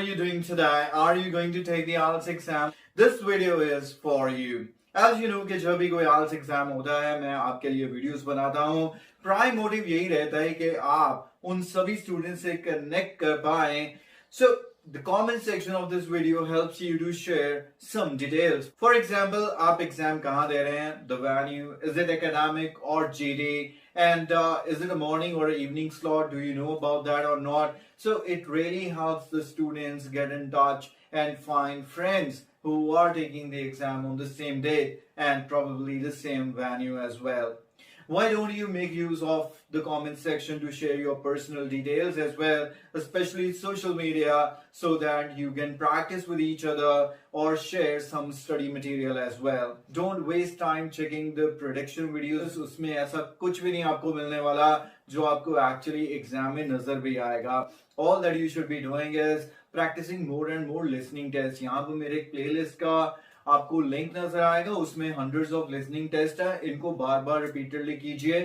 you doing today? Are you going to take the IELTS exam? This video is for you. As you know कि जब भी कोई IELTS exam होता है मैं आपके लिए वीडियोस बनाता हूँ. प्राइम मोटिव यही रहता है कि आप उन सभी स्टूडेंट्स से कनेक्ट कर पाएं. So the comment section of this video helps you to share some details. For example, आप एग्जाम कहाँ दे रहे हैं? The venue, is it academic or GD? And is it a morning or evening slot? Do you know about that or not? So it really helps the students get in touch and find friends who are taking the exam on the same day and probably the same venue as well. Why don't you make use of the comment section to share your personal details as well, especially social media, so that you can practice with each other or share some study material as well. Don't waste time checking the prediction videos. उसमें ऐसा कुछ भी नहीं आपको मिलने वाला जो आपको actually exam में नजर भी आएगा. All that you should be doing is practicing more and more listening tests. यहाँ पर मेरे एक playlist का आपको लिंक नजर आएगा, उसमें hundreds of listening tests है, इनको बार बार repeatedly कीजिए.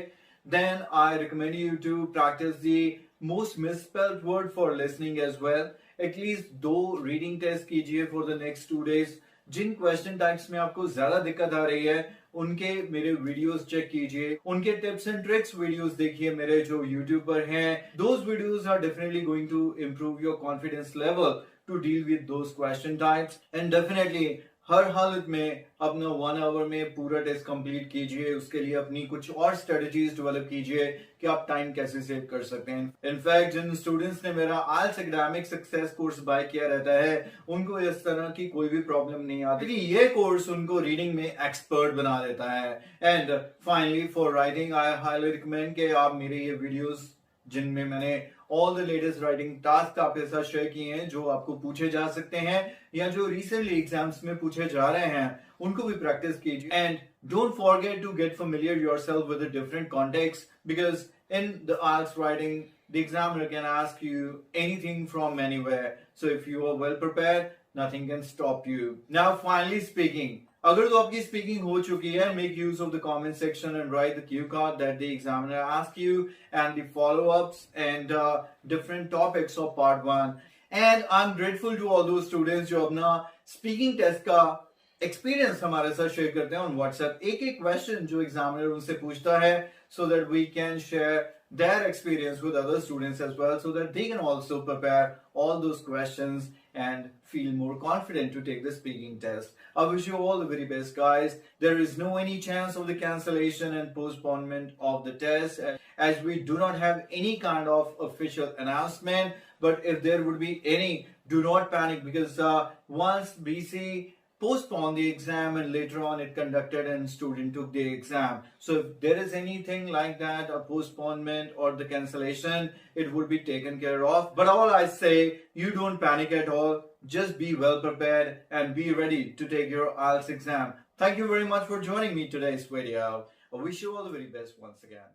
Then I recommend you to practice the most misspelled word for listening as well. At least 2 reading tests कीजिए for the next 2 days. जिन क्वेश्चन टाइप्स में आपको ज्यादा दिक्कत आ रही है उनके मेरे वीडियोस चेक कीजिए, उनके टिप्स एंड ट्रिक्स वीडियोस देखिए मेरे जो यूट्यूब पर हैं. Those videos are definitely going to improve your confidence level to deal with those question types. And definitely हर हालत में अपना 1 आवर में पूरा टेस्ट कंप्लीट कीजिए. उसके लिए अपनी कुछ और स्ट्रेटजीज डेवलप कीजिए कि आप टाइम कैसे सेव कर सकते हैं. इनफैक्ट जिन स्टूडेंट्स ने मेरा IELTS academic success course buy किया रहता है उनको इस तरह की कोई भी प्रॉब्लम नहीं आती. ये कोर्स उनको रीडिंग में एक्सपर्ट बना देता है. And finally for writing I highly recommend कि आप मेरे ये वीडियोस जिनमें मैंने all the latest writing task आपके साथ शेयर किए हैं जो आपको पूछे जा सकते हैं या जो रिसेंटली एग्जाम्स में पूछे जा रहे हैं उनको भी प्रैक्टिस कीजिए. And don't forget to get familiar yourself with a different context, because in the IELTS writing the examiner can ask you anything from anywhere. So if you are well prepared, nothing can stop you. Now finally speaking, अगर तो आपकी speaking हो चुकी है, make use of the comment section and write the cue card that the examiner asked you and the follow-ups and different topics of part 1. And I'm grateful to all those students जो अपना speaking test का experience हमारे साथ share करते हैं on WhatsApp. एक एक question जो एग्जामिनर उनसे पूछता है, so that we can share their experience with other students as well, so that they can also prepare all those questions and feel more confident to take the speaking test. I wish you all the very best, guys. There is no any chance of the cancellation and postponement of the test, as we do not have any kind of official announcement. But if there would be any, do not panic, because once BC postponed the exam and later on it conducted and student took the exam. So if there is anything like that, a postponement or the cancellation, it would be taken care of. But all I say, you don't panic at all. Just be well prepared and be ready to take your IELTS exam. Thank you very much for joining me today's video. I wish you all the very best once again.